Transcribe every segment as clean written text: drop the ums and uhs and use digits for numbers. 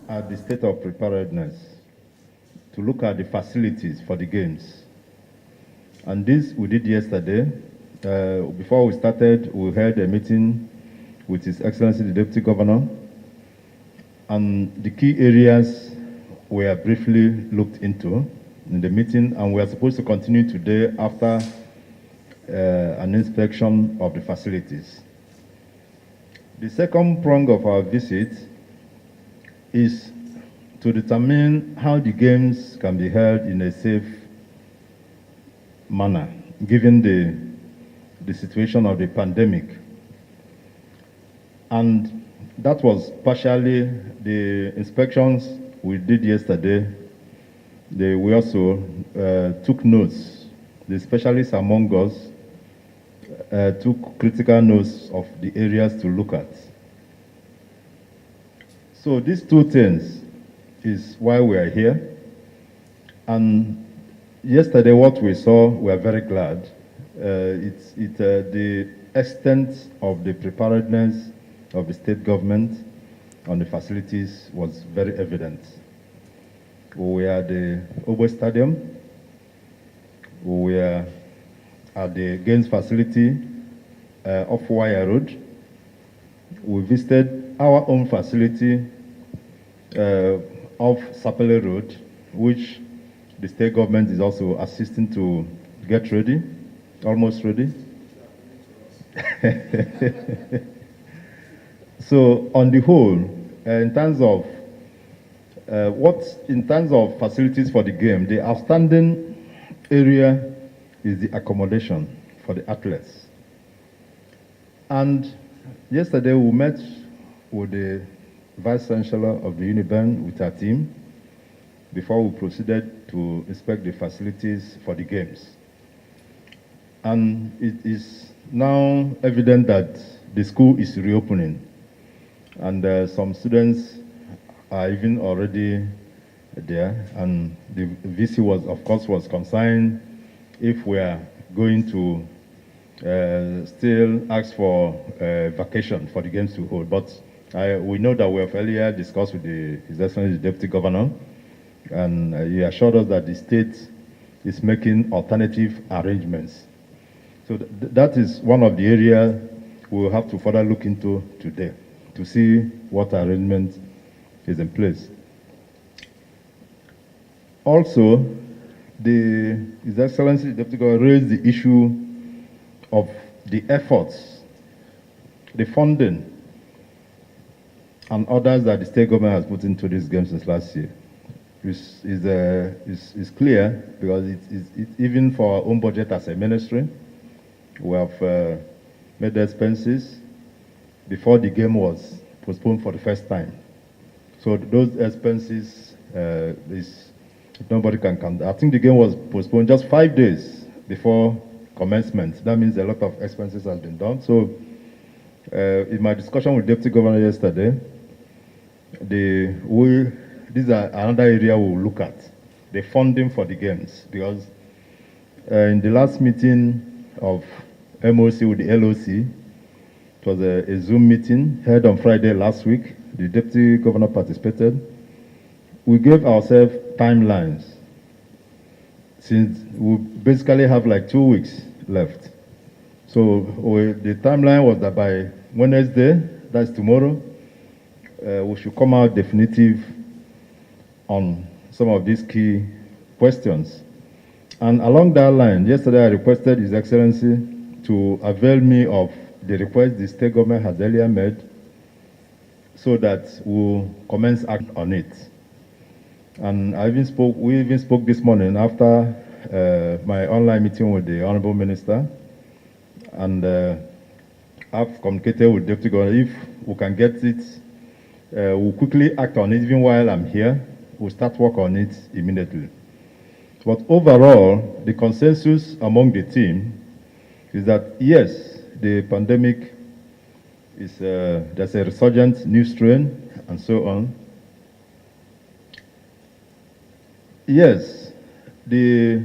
at the state of preparedness, to look at the facilities for the games. And this we did yesterday. Before we started, we held a meeting with His Excellency the Deputy Governor, and the key areas were briefly looked into in the meeting, and we are supposed to continue today after an inspection of the facilities. The second prong of our visit is to determine how the games can be held in a safe manner, given the situation of the pandemic. And that was partially the inspections we did yesterday. We also took notes. The specialists among us took critical notes of the areas to look at. So these two things is why we are here. And yesterday what we saw, we are very glad. The extent of the preparedness of the state government on the facilities was very evident. We were at the Obaseki Stadium. We were at the games facility off Wire Road. We visited our own facility off Sapele Road, which the state government is also assisting to get ready, almost ready. So on the whole, in terms of facilities for the game, the outstanding area is the accommodation for the athletes. And yesterday we met with the Vice Chancellor of the Uniben with our team before we proceeded to inspect the facilities for the games. And it is now evident that the school is reopening, and some students are even already there, and the VC was concerned if we are going to still ask for vacation for the games to hold. But we know that we have earlier discussed with His Excellency the Deputy Governor, and he assured us that the state is making alternative arrangements. So that is one of the areas we will have to further look into today to see what arrangement is in place. Also, His Excellency the Deputy Governor raised the issue of the efforts, the funding, and others that the state government has put into these games since last year. Is clear because it's even for our own budget as a ministry. We have made the expenses before the game was postponed for the first time. So those expenses, nobody can count. I think the game was postponed just 5 days before commencement. That means a lot of expenses has been done. So in my discussion with Deputy Governor yesterday, these are another area we'll look at, the funding for the games, because in the last meeting of MOC with the LOC, it was a Zoom meeting held on Friday last week. The Deputy Governor participated. We gave ourselves timelines, since we basically have like 2 weeks left. So the timeline was that by Wednesday, that's tomorrow, we should come out definitive on some of these key questions. And along that line, yesterday I requested His Excellency to avail me of the request the state government has earlier made, so that we'll commence act on it. And we even spoke this morning after my online meeting with the Honorable Minister, and I've communicated with Deputy Governor. If we can get it, we'll quickly act on it. Even while I'm here, we'll start work on it immediately. But overall, the consensus among the team is that yes, the pandemic is there's a resurgent new strain and so on. Yes, the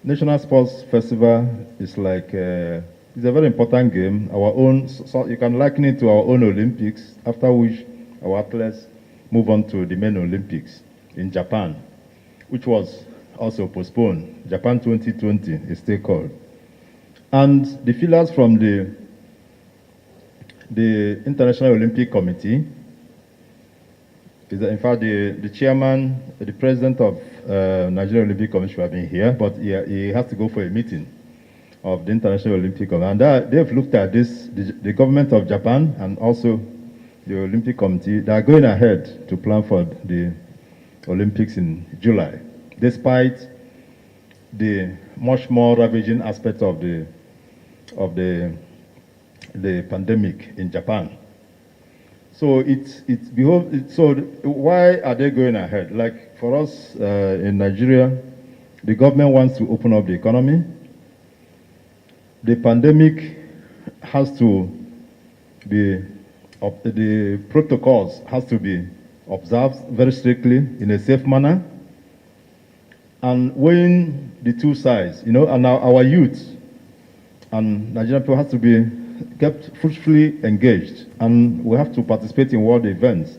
National Sports Festival is like it's a very important game. Our own, so you can liken it to our own Olympics, after which our athletes move on to the main Olympics in Japan, which was also postponed. Japan 2020 is still called. And the feelers from the International Olympic Committee is that, in fact, the chairman, the president of Nigerian Olympic Commission have been here, but he has to go for a meeting of the International Olympic Committee. And they've looked at this, the government of Japan and also the Olympic Committee. They are going ahead to plan for the Olympics in July, despite the much more ravaging aspect of the pandemic in Japan. So so why are they going ahead? Like for us in Nigeria, the government wants to open up the economy. The pandemic has to be, the protocols has to be observed very strictly in a safe manner. And weighing the two sides, and our youth and Nigerian people have to be kept fruitfully engaged, and we have to participate in world events.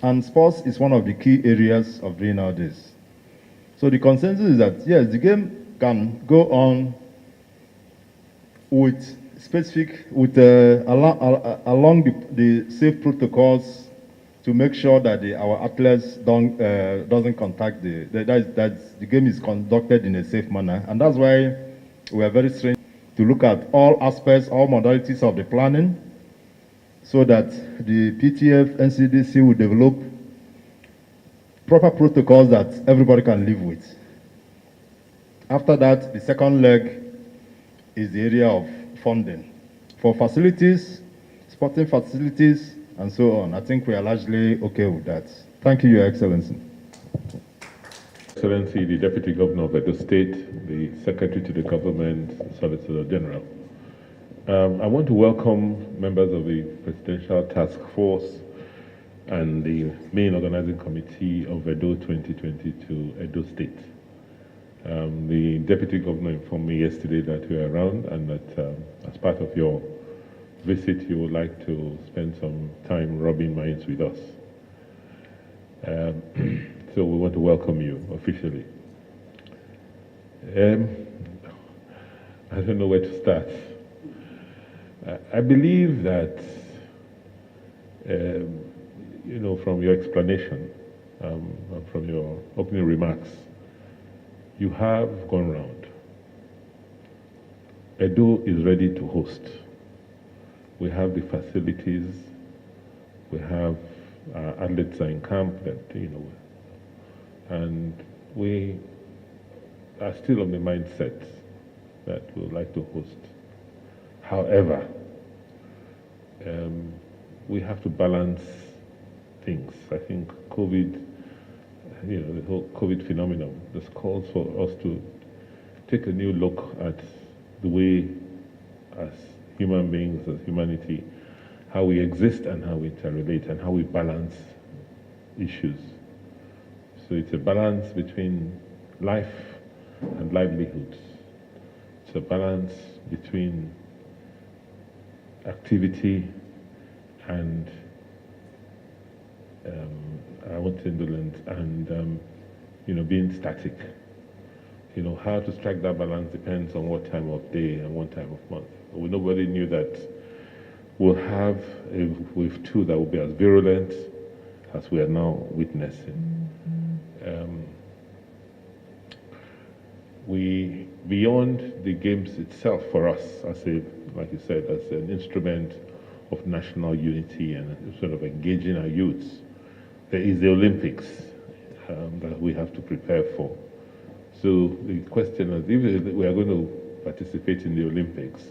And sports is one of the key areas of doing all this. So the consensus is that, yes, the game can go on with along the safe protocols to make sure that our athletes doesn't contact that the game is conducted in a safe manner. And that's why we are very strained to look at all aspects, all modalities of the planning, so that the PTF, NCDC will develop proper protocols that everybody can live with. After that, the second leg is the area of funding for facilities, sporting facilities, and so on. I think we are largely okay with that. Thank you, Your Excellency. Excellency, the Deputy Governor of Edo State, the Secretary to the Government, Solicitor General. I want to welcome members of the Presidential Task Force and the main organizing committee of Edo 2020 to Edo State. The Deputy Governor informed me yesterday that you are around and that as part of your visit, you would like to spend some time rubbing minds with us. So we want to welcome you officially. I don't know where to start. I believe that, from your explanation, from your opening remarks, you have gone round. Edo is ready to host. We have the facilities. We have athletes are in camp and we are still on the mindset that we would like to host. However, we have to balance things. I think COVID, the whole COVID phenomenon, just calls for us to take a new look at the way, as human beings, as humanity, how we exist and how we interrelate and how we balance issues. So it's a balance between life and livelihoods. It's a balance between activity and indolence and being static. How to strike that balance depends on what time of day and what time of month. Nobody knew that we'll have a wave 2 that will be as virulent as we are now witnessing. We, beyond the games itself, for us, like you said, as an instrument of national unity and sort of engaging our youths, there is the Olympics that we have to prepare for. So the question is, if we are going to participate in the Olympics,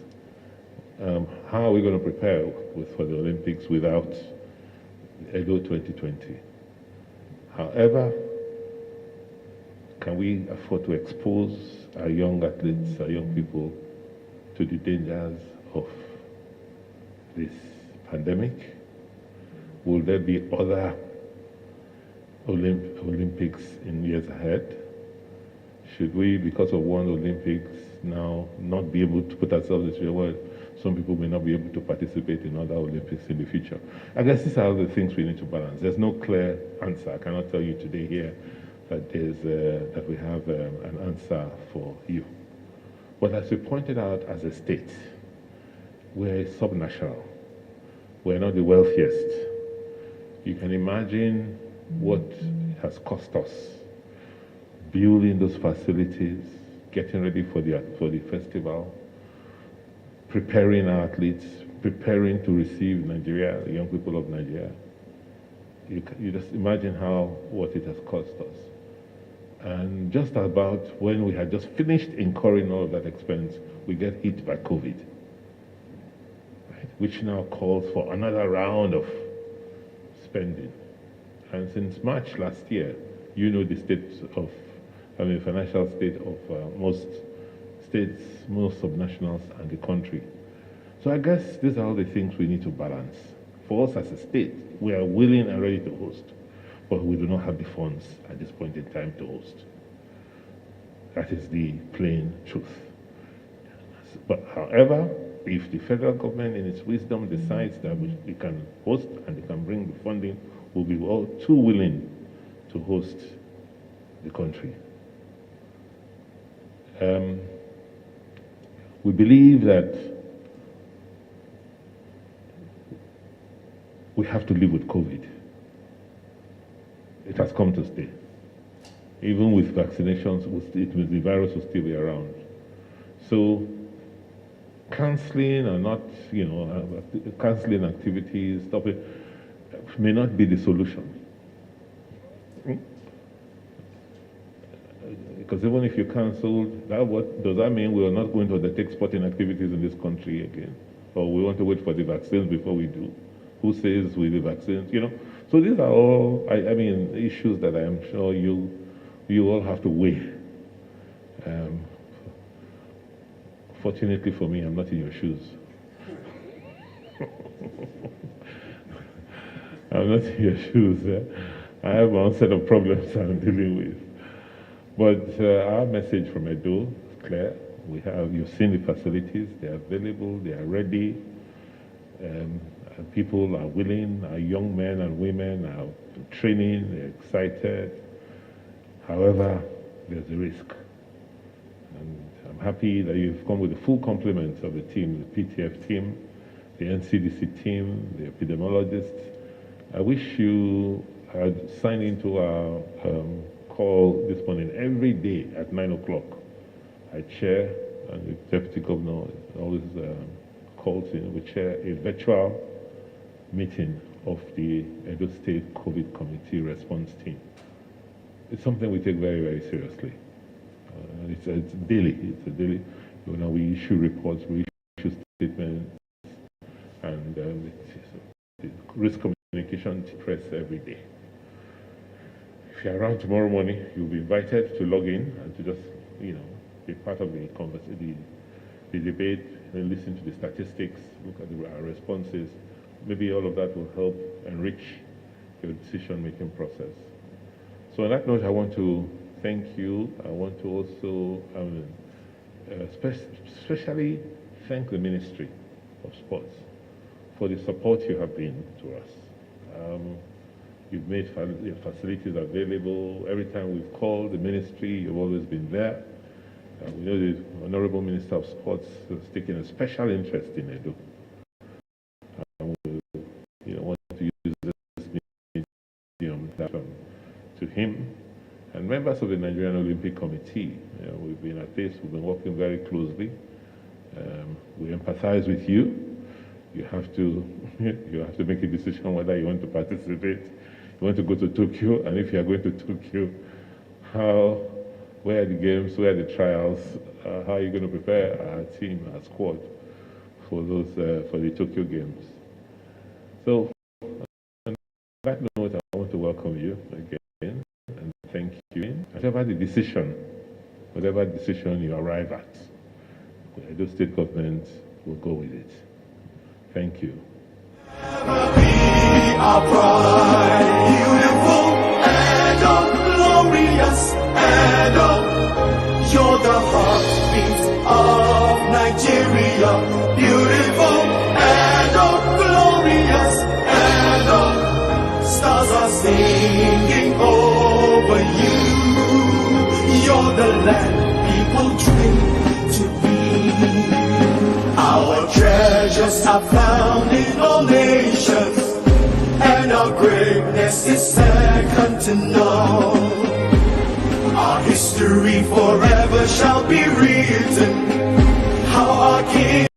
how are we going to prepare for the Olympics without Edo 2020? However, can we afford to expose our young athletes, our young people, to the dangers of this pandemic? Will there be other Olympics in years ahead? Should we, because of one Olympics, now not be able to put ourselves in the world? Some people may not be able to participate in other Olympics in the future. I guess these are the things we need to balance. There's no clear answer. I cannot tell you today here that that we have an answer for you. But as we pointed out, as a state, we're subnational. We're not the wealthiest. You can imagine what it has cost us building those facilities, getting ready for the festival, preparing our athletes, preparing to receive Nigeria, the young people of Nigeria. You just imagine what it has cost us. And just about when we had just finished incurring all of that expense, we get hit by COVID, right? Which now calls for another round of spending. And since March last year, you know the financial state of most states, most subnationals, and the country. So I guess these are all the things we need to balance. For us as a state, we are willing and ready to host, but we do not have the funds at this point in time to host. That is the plain truth. But however, if the federal government in its wisdom decides that we can host and they can bring the funding, we'll be all too willing to host the country. We believe that we have to live with COVID. It has come to stay. Even with vaccinations, the virus will still be around. So canceling or not, canceling activities, stopping, may not be the solution. Because even if you cancel, does that mean we are not going to undertake sporting activities in this country again? Or we want to wait for the vaccines before we do? Who says with the vaccines? So these are all, issues that I am sure you all have to weigh. Fortunately for me, I'm not in your shoes. I'm not in your shoes. I have my own set of problems I'm dealing with. But our message from Edo is clear. You've seen the facilities, they're available, they are ready. And people are willing, our young men and women are training, they're excited. However, there's a risk. And I'm happy that you've come with the full complement of the team, the PTF team, the NCDC team, the epidemiologists. I wish you had signed into our call this morning. Every day at 9 o'clock, I chair, and the Deputy Governor always calls in, we chair a virtual meeting of the Edo State COVID Committee Response Team. It's something we take very, very seriously. It's daily. It's a daily. We issue reports, we issue statements, and it's risk communication press every day. If you're around tomorrow morning, you'll be invited to log in and to just, be part of the conversation, the debate, and listen to the statistics, look at our responses. Maybe all of that will help enrich your decision-making process. So on that note, I want to thank you. I want to also especially thank the Ministry of Sports for the support you have been to us. You've made facilities available. Every time we've called the ministry, you've always been there. We know the Honorable Minister of Sports has taken a special interest in Edo. We want to use this medium to him. And members of the Nigerian Olympic Committee, we've been at this, we've been working very closely. We empathize with you. You have to make a decision whether you want to participate. You want to go to Tokyo, and if you are going to Tokyo, where are the games, where are the trials, how are you going to prepare our team, our squad for the Tokyo Games? So, on that note, I want to welcome you again and thank you. Whatever decision you arrive at, the Edo State government will go with it. Thank you. Our pride, beautiful Edo, glorious Edo. You're the heartbeat of Nigeria, beautiful. singing over you. You're the land people dream to be. Our treasures are found in all nations, and our greatness is second to none. Our history forever shall be written. How our King